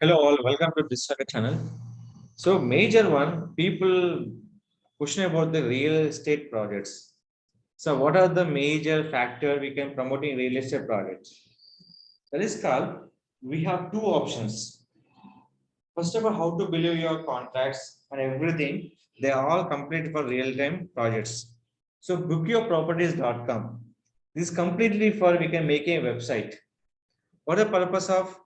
Hello all, welcome to this channel. So major one, people question about the real estate projects. So what are the major factor we can promoting real estate projects? That is called, we have two options. First of all, how to believe your contracts and everything, they are all complete for real-time projects. So bookyourproperties.com. This is completely for we can make a website. What the purpose of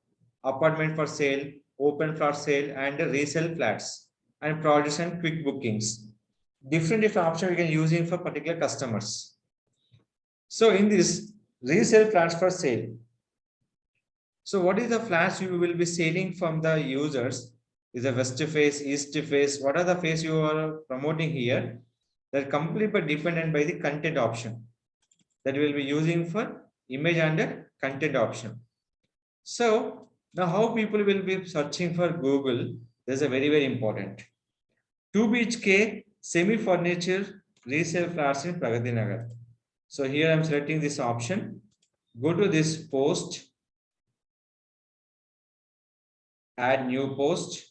apartment for sale, open for sale, and resale flats, and projects and quick bookings. Different options we can use it for particular customers. So in this resale flats for sale. So what is the flats you will be selling from the users? Is a west face, east face? What are the face you are promoting here? That completely dependent by the content option that we will be using for image and content option. So now how people will be searching for Google, this is a very important. 2 BHK semi-furniture resale flats in Pragati Nagar. So here I'm selecting this option. Go to this post, add new post.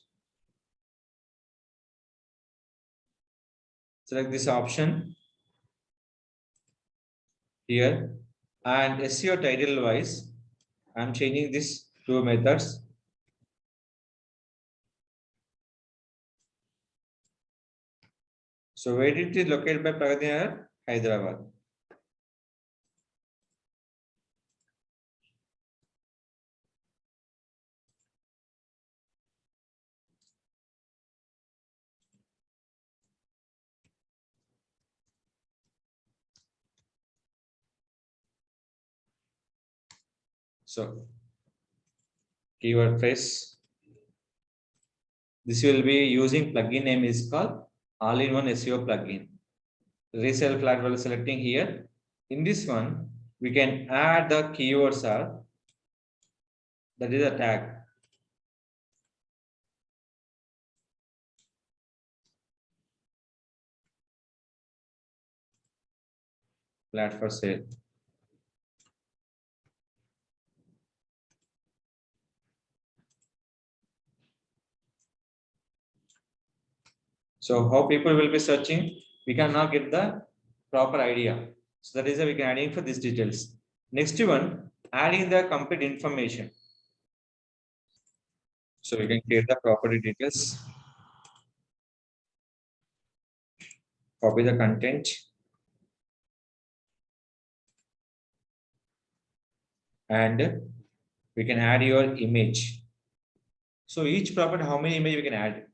Select this option here and SEO title wise, I'm changing this two methods. So where it is located by Pragati Nagar, Hyderabad. So keyword phrase. This will be using plugin name is called all-in-one SEO plugin. Resale flat while selecting here. In this one, we can add the keywords are that is a tag. Flat for sale. So how people will be searching, we can now get the proper idea. So that is why we can add in for these details. Next one, adding the complete information. So we can create the property details, copy the content, and we can add your image. So each property, how many image we can add?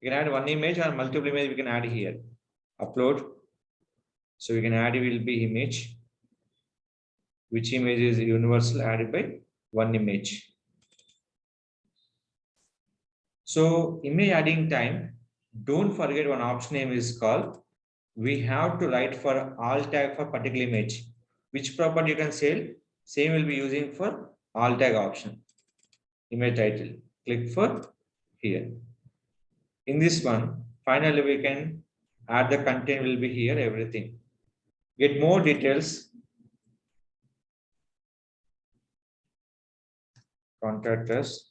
We can add one image or multiple image we can add here. Upload. So we can add will be image. Which image is universal added by one image. So image adding time, don't forget one option name is called. We have to write for all tag for particular image. Which property you can sell, same will be using for all tag option. Image title, click for here. In this one, finally we can add the content will be here, everything. Get more details. Contact us.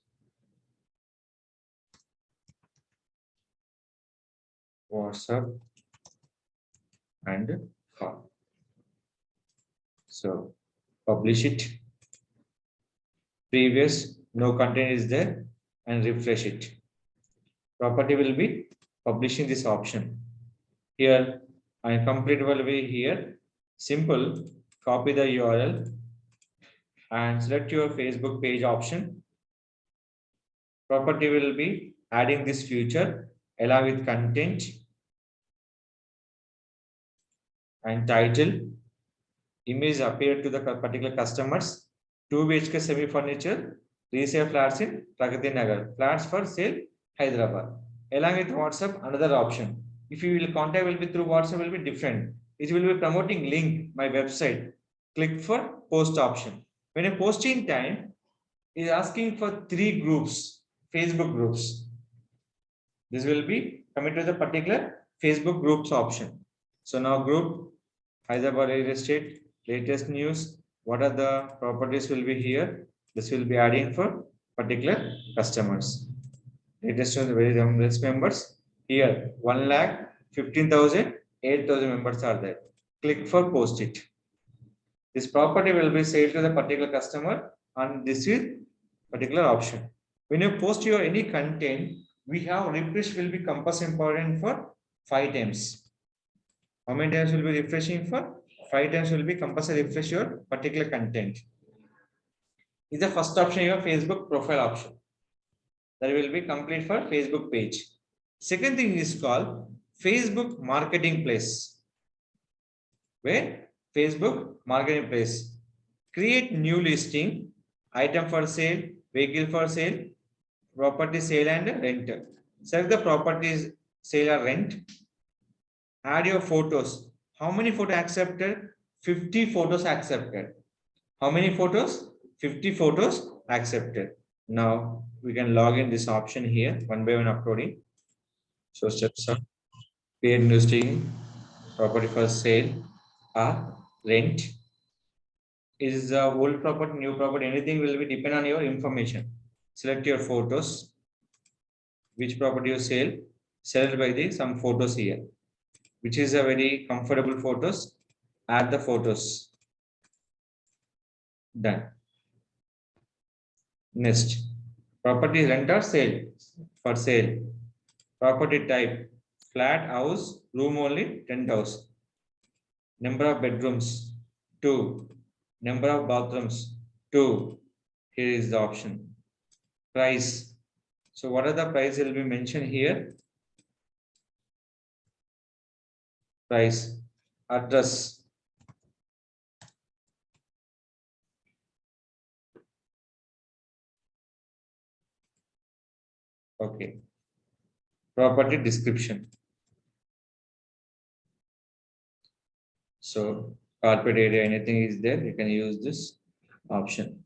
WhatsApp and call. So publish it. Previous, no content is there and refresh it. Property will be publishing this option. Here, I complete will be here. Simple, copy the URL and select your Facebook page option. Property will be adding this feature along with content and title. Image appear to the particular customers. 2 BHK semi furniture resale flats in Pragati Nagar. Flats for sale Hyderabad. Along with WhatsApp, another option. If you will contact will be through WhatsApp will be different. It will be promoting link my website. Click for post option. When a posting time is asking for 3 groups, Facebook groups. This will be coming to the particular Facebook groups option. So now group Hyderabad real estate latest news. What are the properties will be here? This will be adding for particular customers. Latest to the very list members here 1,15,000, 8,000 members are there. Click for post it. This property will be sold to the particular customer and this is particular option. When you post your any content, we have refresh will be compulsory important for 5 times. How many times will be refreshing for? 5 times will be compulsory refresh your particular content. Is the first option your Facebook profile option. That will be complete for Facebook page. Second thing is called Facebook marketplace. Where Facebook marketplace. Create new listing, item for sale, vehicle for sale, property sale and rent. Select the properties sale or rent. Add your photos. How many photos accepted? 50 photos accepted. How many photos? 50 photos accepted. Now we can log in this option here, one by one uploading. So steps are create new listing, property for sale or rent. Is the old property, new property, anything will be depend on your information. Select your photos, which property you sell by the some photos here, which is a very comfortable photos. Add the photos. Done. Next, property rent or sale for sale. Property type flat house, room only, tent house. Number of bedrooms 2. Number of bathrooms 2. Here is the option. Price. So what are the price will be mentioned here? Price. Address. Okay. Property description. So carpet area, anything is there, you can use this option.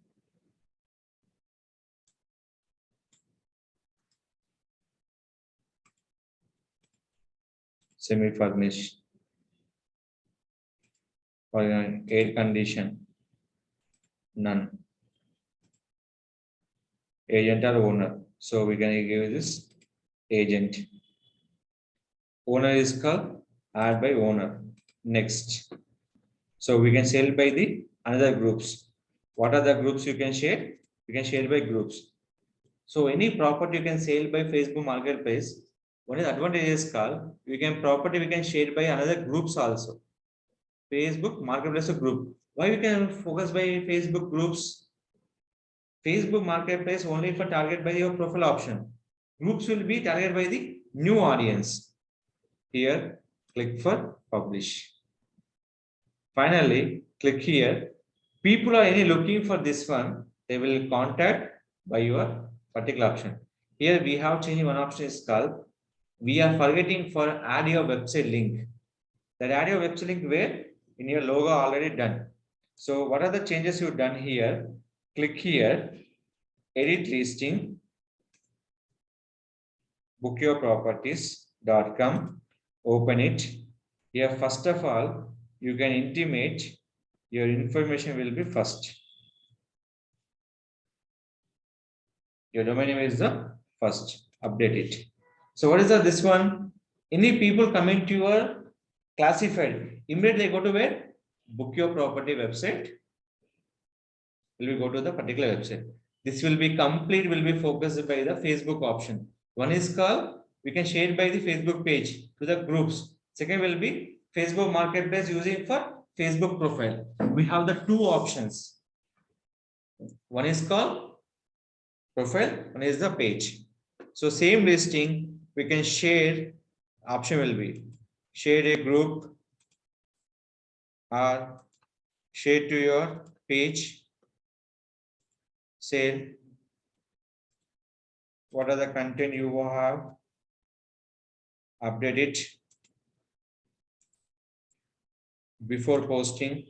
Semi-furnished. Or air condition. None. Agent or owner. So we can give this agent. Owner is called add by owner. Next. So we can sell by the another groups. What are the groups you can share? You can share by groups. So any property you can sell by Facebook Marketplace. What is advantage is called? We can property we can share by another groups also. Facebook Marketplace group. Why we can focus by Facebook groups? Facebook Marketplace only for target by your profile option. Groups will be targeted by the new audience. Here, click for publish. Finally, click here. People are any looking for this one, they will contact by your particular option. Here we have changed one option is called, we are forgetting for add your website link. That add your website link where in your logo already done. So what are the changes you've done here? Click here, edit listing, bookyourproperties.com, open it. Here, first of all, you can intimate your information will be first. Your domain name is the first, update it. So what is this one? Any people coming to your classified, immediately go to where? Book your property website. Will we go to the particular website? This will be complete, will be focused by the Facebook option. One is called, we can share by the Facebook page to the groups. Second will be Facebook Marketplace using for Facebook profile. We have the two options. One is called profile, one is the page. So same listing, we can share, option will be share a group or share to your page, sale. What are the content you will have? Update it before posting.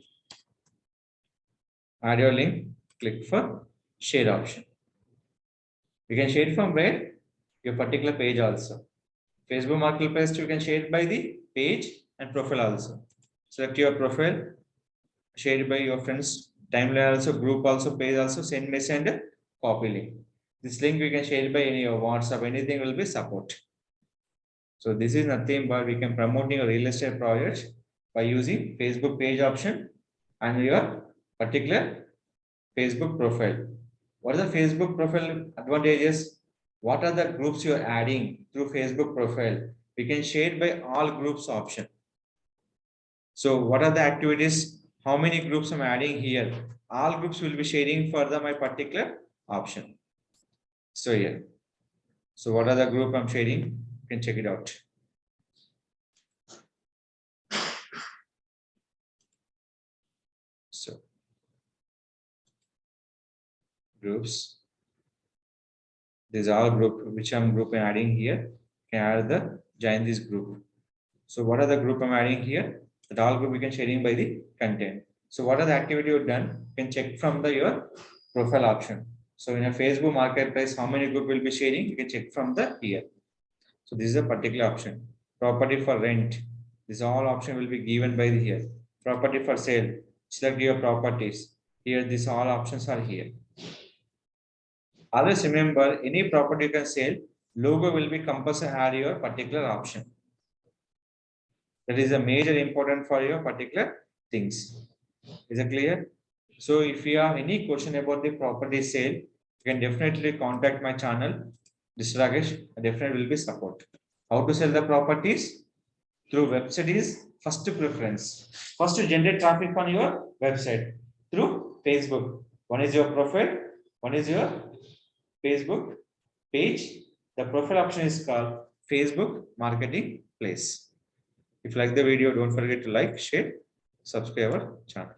Add your link, click for share option. You can share from where? Your particular page also. Facebook Marketplace, you can share by the page and profile also. Select your profile, share by your friends, timeline also, group also, page also, send message and copy link. This link we can share by any of WhatsApp, anything will be support. So this is nothing but we can promoting a real estate project by using Facebook page option and your particular Facebook profile. What are the Facebook profile advantages? What are the groups you are adding through Facebook profile? We can share by all groups option. So what are the activities? How many groups I'm adding here? All groups will be sharing for my particular option. So here. So what are the group I'm sharing? You can check it out. So groups. These are group which I'm group I'm adding here. Can add the join this group. So what are the group I'm adding here? That all group we can sharing by the content. So what are the activity you've done? You can check from the your profile option. So in a Facebook marketplace, how many group will be sharing? You can check from the here. So this is a particular option. Property for rent. This all option will be given by the here. Property for sale. Select your properties. Here, these all options are here. Always remember, any property you can sell, logo will be compulsory add your particular option. That is a major important for your particular things. Is it clear? So if you have any question about the property sale, you can definitely contact my channel. This Rakesh, I definitely will be support. How to sell the properties? Through website is first preference. First to generate traffic on your website through Facebook. One is your profile, one is your Facebook page. The profile option is called Facebook Marketing Place. If you like the video, don't forget to like, share, subscribe our channel.